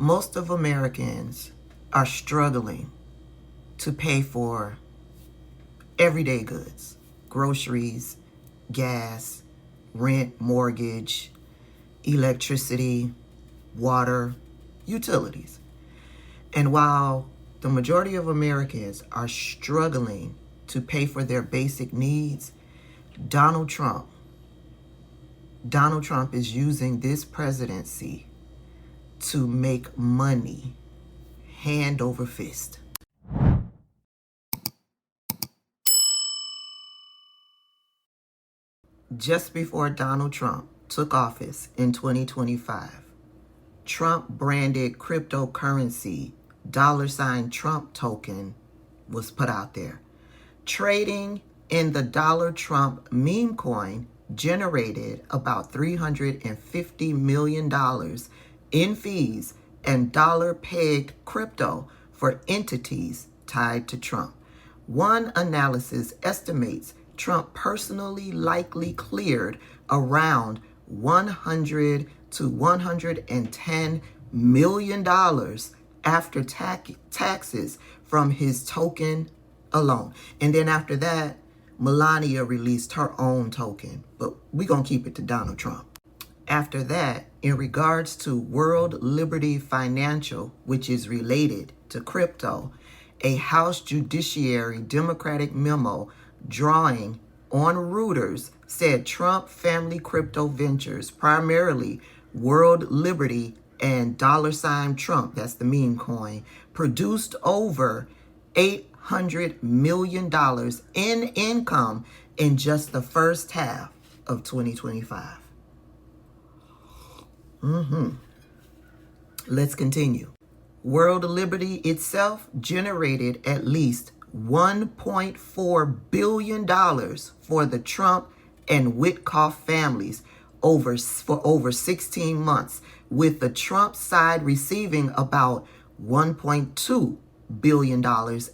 Most of Americans are struggling to pay for everyday goods, groceries, gas, rent, mortgage, electricity, water, utilities. And while the majority of Americans are struggling to pay for their basic needs, Donald Trump is using this presidency to make money hand over fist. Just before Donald Trump took office in 2025, Trump branded cryptocurrency $Trump token was put out there. Trading in the $Trump meme coin generated about $350 million in fees and dollar-pegged crypto for entities tied to Trump. One analysis estimates Trump personally likely cleared around $100 to $110 million after taxes from his token alone. And then after that, Melania released her own token, but we're going to keep it to Donald Trump. After that, in regards to World Liberty Financial, which is related to crypto, a House Judiciary Democratic memo drawing on Reuters said Trump family crypto ventures, primarily World Liberty and $Trump, that's the meme coin, produced over $800 million in income in just the first half of 2025. Let's continue. World Liberty itself generated at least $1.4 billion for the Trump and Witkoff families for over 16 months, with the Trump side receiving about $1.2 billion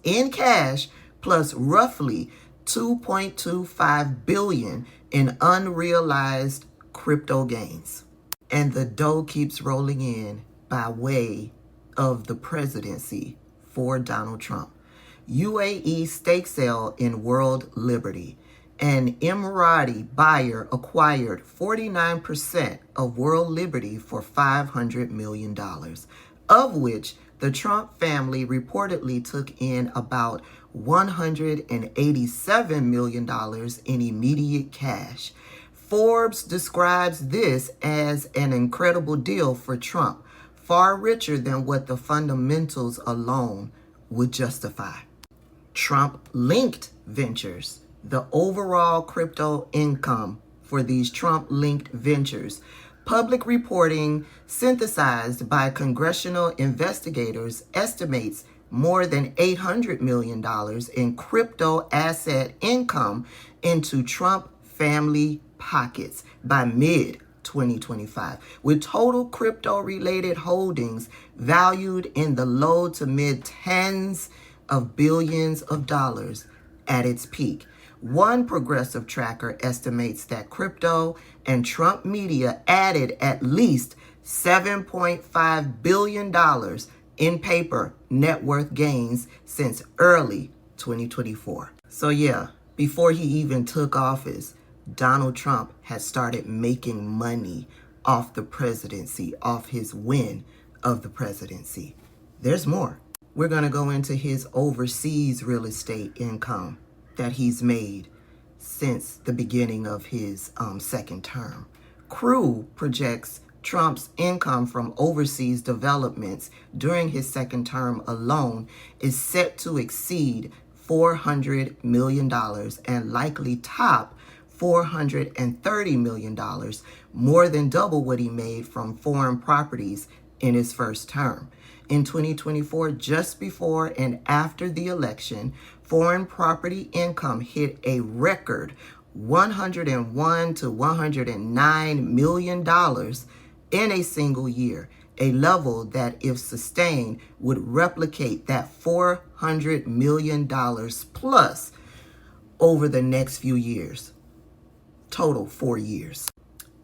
in cash plus roughly $2.25 billion in unrealized crypto gains. And the dough keeps rolling in by way of the presidency for Donald Trump. UAE stake sale in World Liberty. An Emirati buyer acquired 49% of World Liberty for $500 million, of which the Trump family reportedly took in about $187 million in immediate cash. Forbes describes this as an incredible deal for Trump, far richer than what the fundamentals alone would justify. Trump-linked ventures. The overall crypto income for these Trump-linked ventures. Public reporting synthesized by congressional investigators estimates more than $800 million in crypto asset income into Trump family pockets by mid-2025, with total crypto-related holdings valued in the low to mid-tens of billions of dollars at its peak. One progressive tracker estimates that crypto and Trump media added at least $7.5 billion in paper net worth gains since early 2024. So yeah, before he even took office, Donald Trump has started making money off the presidency, off his win of the presidency. There's more. We're going to go into his overseas real estate income that he's made since the beginning of his second term. Crew projects Trump's income from overseas developments during his second term alone is set to exceed $400 million and likely top $430 million, more than double what he made from foreign properties in his first term. In 2024, just before and after the election, foreign property income hit a record $101 to $109 million in a single year, a level that, if sustained, would replicate that $400 million plus over the next few years. Total 4 years.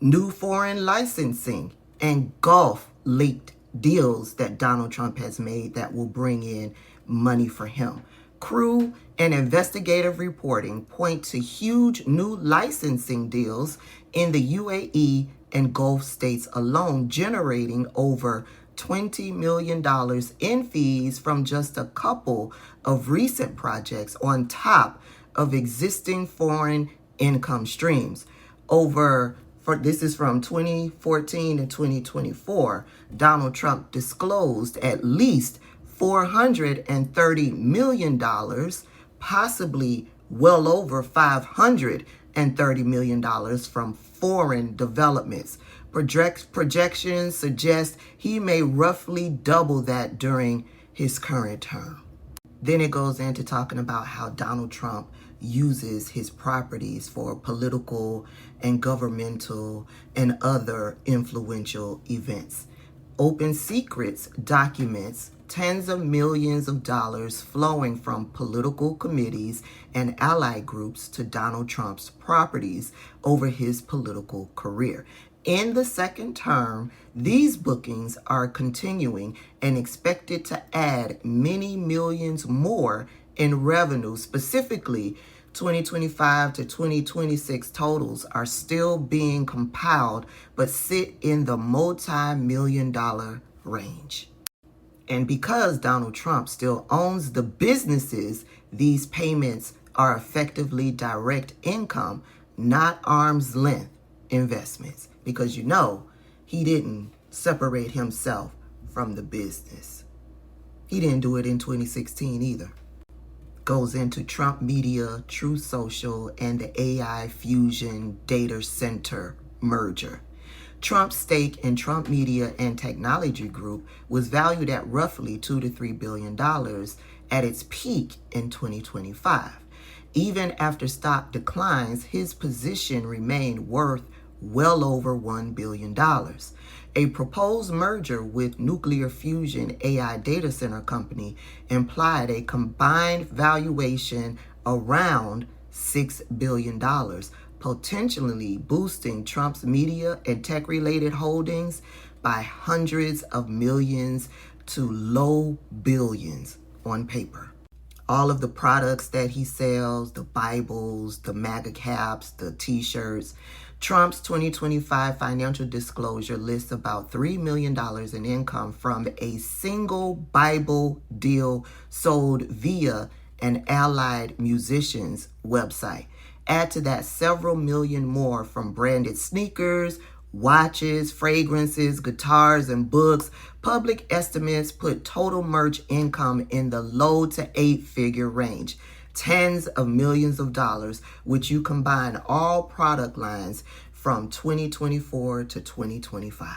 New foreign licensing and Gulf leaked deals that Donald Trump has made that will bring in money for him. Crew and investigative reporting point to huge new licensing deals in the UAE and Gulf states alone, generating over $20 million in fees from just a couple of recent projects on top of existing foreign income streams. This is from 2014 to 2024, Donald Trump disclosed at least $430 million, possibly well over $530 million from foreign developments. Projections suggest he may roughly double that during his current term. Then it goes into talking about how Donald Trump uses his properties for political and governmental and other influential events. Open Secrets documents tens of millions of dollars flowing from political committees and ally groups to Donald Trump's properties over his political career. In the second term, these bookings are continuing and expected to add many millions more in revenue. Specifically, 2025 to 2026 totals are still being compiled, but sit in the multi-million-dollar range. And because Donald Trump still owns the businesses, these payments are effectively direct income, not arm's length investments. Because he didn't separate himself from the business. He didn't do it in 2016 either. Goes into Trump Media, Truth Social, and the AI Fusion Data Center merger. Trump's stake in Trump Media and Technology Group was valued at roughly $2 to $3 billion at its peak in 2025. Even after stock declines, his position remained worth well over $1 billion. A proposed merger with Nuclear Fusion AI Data Center Company implied a combined valuation around $6 billion, potentially boosting Trump's media and tech-related holdings by hundreds of millions to low billions on paper. All of the products that he sells, the Bibles, the MAGA caps, the t-shirts. Trump's 2025 financial disclosure lists about $3 million in income from a single Bible deal sold via an Allied Musicians website. Add to that several million more from branded sneakers, watches, fragrances, guitars, and books. Public estimates put total merch income in the low to 8-figure range. Tens of millions of dollars, which you combine all product lines from 2024 to 2025.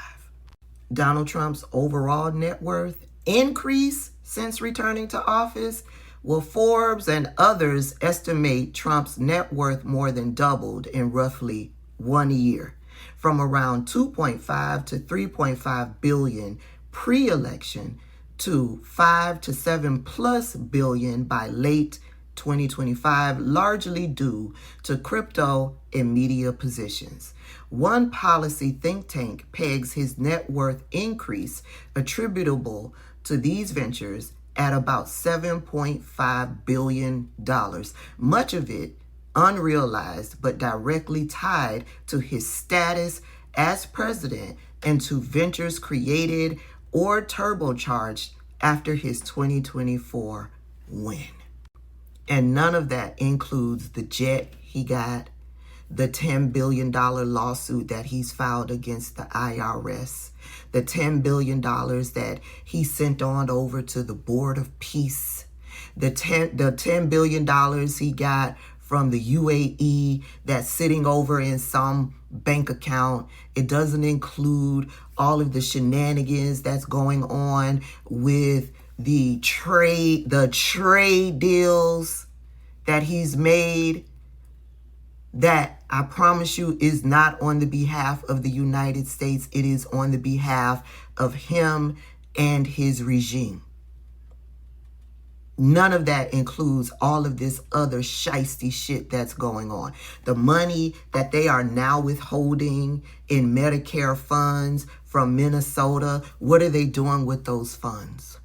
Donald Trump's overall net worth increase since returning to office? Well, Forbes and others estimate Trump's net worth more than doubled in roughly 1 year, from around 2.5 to 3.5 billion pre-election to 5 to 7+ billion by late 2025, largely due to crypto and media positions. One policy think tank pegs his net worth increase attributable to these ventures at about $7.5 billion, much of it unrealized but directly tied to his status as president and to ventures created or turbocharged after his 2024 win. And none of that includes the jet he got, the $10 billion lawsuit that he's filed against the IRS, the $10 billion that he sent on over to the Board of Peace, the $10 billion he got from the UAE that's sitting over in some bank account. It doesn't include all of the shenanigans that's going on with the trade deals that he's made, that I promise you is not on the behalf of the United States. It is on the behalf of him and his regime. None of that includes all of this other shiesty shit that's going on. The money that they are now withholding in Medicare funds from Minnesota, what are they doing with those funds?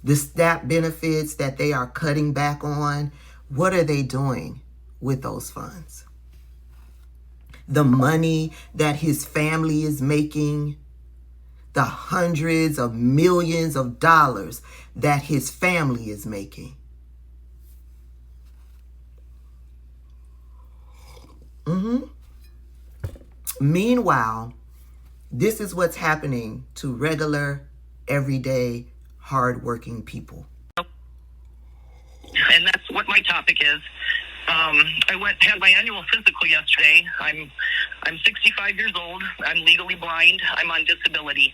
The SNAP benefits that they are cutting back on, what are they doing with those funds? The money that his family is making, the hundreds of millions of dollars that his family is making. Meanwhile, this is what's happening to regular, everyday, hardworking people. And that's what my topic is. I had my annual physical yesterday. I'm 65 years old. I'm legally blind. I'm on disability.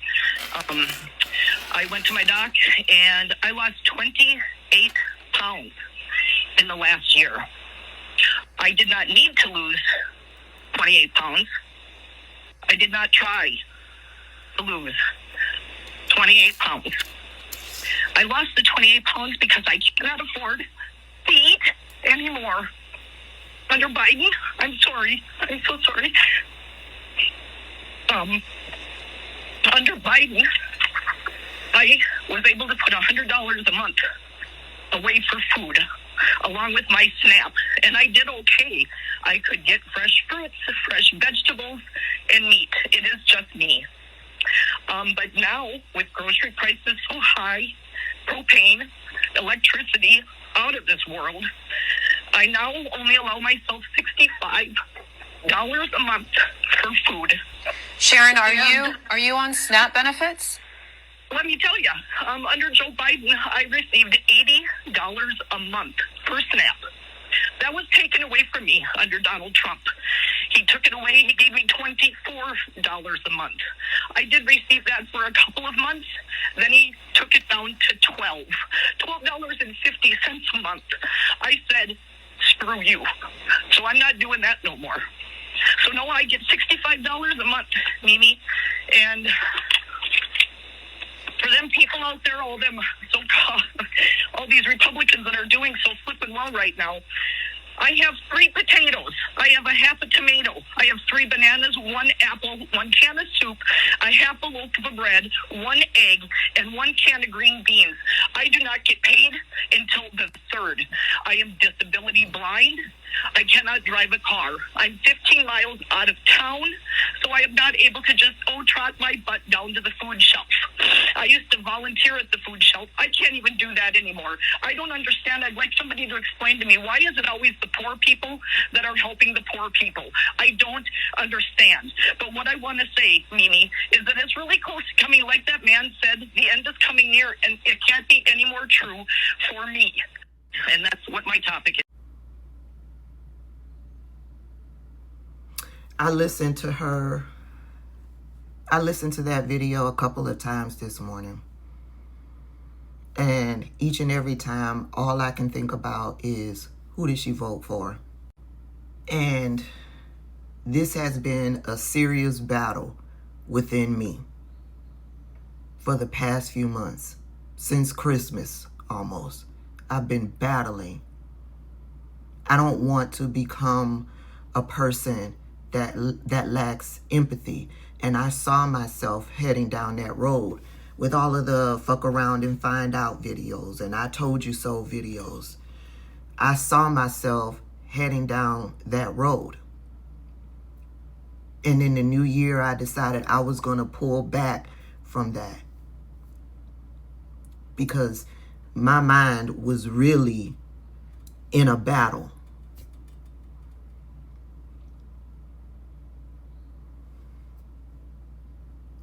I went to my doc and I lost 28 pounds in the last year. I did not need to lose 28 pounds. I did not try to lose 28 pounds. I lost the 28 pounds because I cannot afford to eat anymore. Under Biden, I'm sorry. I'm so sorry. Under Biden, I was able to put $100 a month away for food, along with my SNAP, and I did okay. I could get fresh fruits, fresh vegetables, and meat. It is just me. But now, with grocery prices so high, propane, electricity out of this world, I now only allow myself $65 a month for food. Sharon, are you on SNAP benefits? Let me tell you, under Joe Biden, I received $80 a month for SNAP. That was taken away from me under Donald Trump. He took it away. He gave me $24 a month. I did receive that for a couple of months. Then he took it down to $12.50 a month. I said, screw you. So I'm not doing that no more. So now I get $65 a month, Mimi. And for them people out there, all these Republicans that are doing so flippin' well right now, I have 3 potatoes. I have a half a tomato. I have 3 bananas, 1 apple, 1 can of soup, a half a loaf of bread, 1 egg, and 1 can of green beans. I do not get paid until the 3rd. I am disability blind. I cannot drive a car. I'm 15 miles out of town, so I am not able to just trot my butt down to the food shelf. I used to volunteer at the food shelf. I can't even do that anymore. I don't understand. I'd like somebody to explain to me, why is it always the poor people that are helping the poor people? I don't understand. But what I want to say, Mimi, is that it's really close to coming, like that man said, the end is coming near, and it can't be any more true for me. And that's what my topic is. I listened to that video a couple of times this morning. And each and every time, all I can think about is, who did she vote for? And this has been a serious battle within me for the past few months. Since Christmas, almost. I've been battling. I don't want to become a person that lacks empathy. And I saw myself heading down that road with all of the fuck around and find out videos and I told you so videos. I saw myself heading down that road. And in the new year, I decided I was going to pull back from that, because my mind was really in a battle.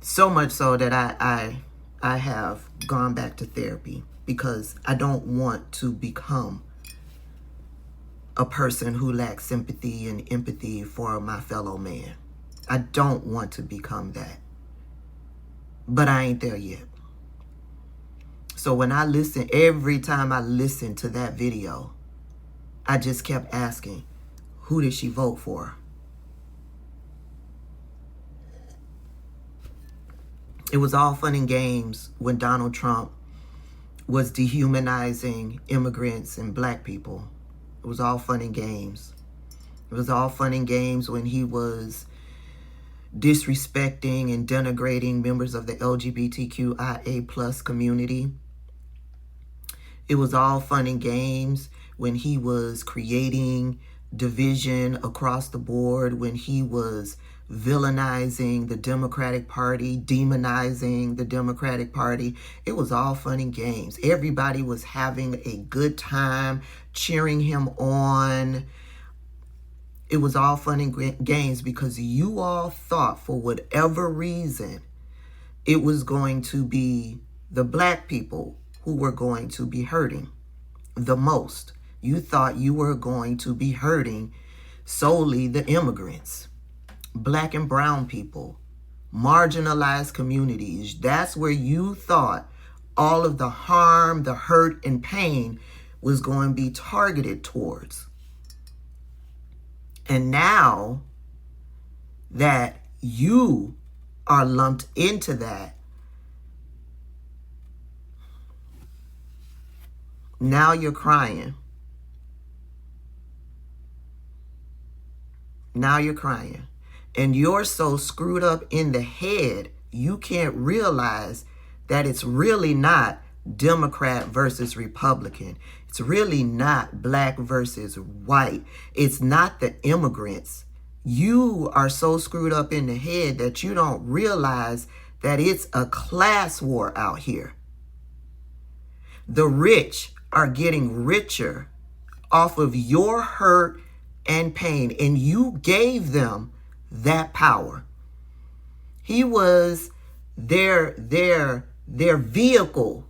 So much so that I have gone back to therapy, because I don't want to become a person who lacks sympathy and empathy for my fellow man. I don't want to become that. But I ain't there yet. So when I listen, every time I listen to that video, I just kept asking, who did she vote for? It was all fun and games when Donald Trump was dehumanizing immigrants and black people. It was all fun and games. It was all fun and games when he was disrespecting and denigrating members of the LGBTQIA plus community. It was all fun and games when he was creating division across the board, when he was villainizing the Democratic Party, demonizing the Democratic Party. It was all fun and games. Everybody was having a good time, cheering him on. It was all fun and games because you all thought, for whatever reason, it was going to be the black people who were going to be hurting the most. You thought you were going to be hurting solely the immigrants, black and brown people, marginalized communities. That's where you thought all of the harm, the hurt, and pain was going to be targeted towards. And now that you are lumped into that, now you're crying. Now you're crying. And you're so screwed up in the head, you can't realize that it's really not Democrat versus Republican. It's really not black versus white. It's not the immigrants. You are so screwed up in the head that you don't realize that it's a class war out here. The rich are getting richer off of your hurt and pain, and you gave them that power. He was their vehicle.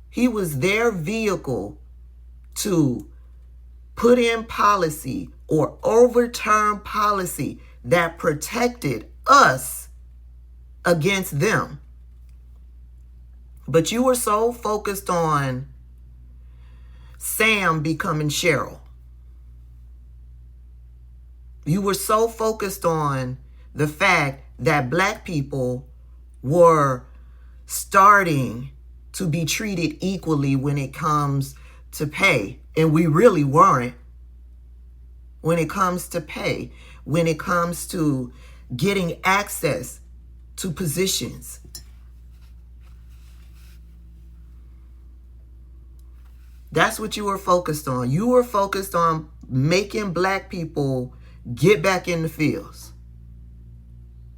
He was their vehicle to put in policy or overturn policy that protected us against them. But you were so focused on Sam becoming Cheryl. You were so focused on the fact that black people were starting to be treated equally when it comes to pay. And we really weren't. When it comes to pay, when it comes to getting access to positions. That's what you were focused on. You were focused on making black people get back in the fields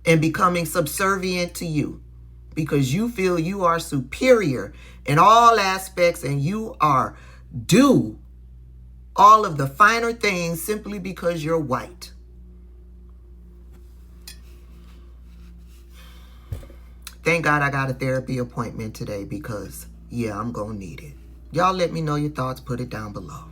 and becoming subservient to you because you feel you are superior in all aspects and you are due all of the finer things simply because you're white. Thank God I got a therapy appointment today because, yeah, I'm going to need it. Y'all let me know your thoughts. Put it down below.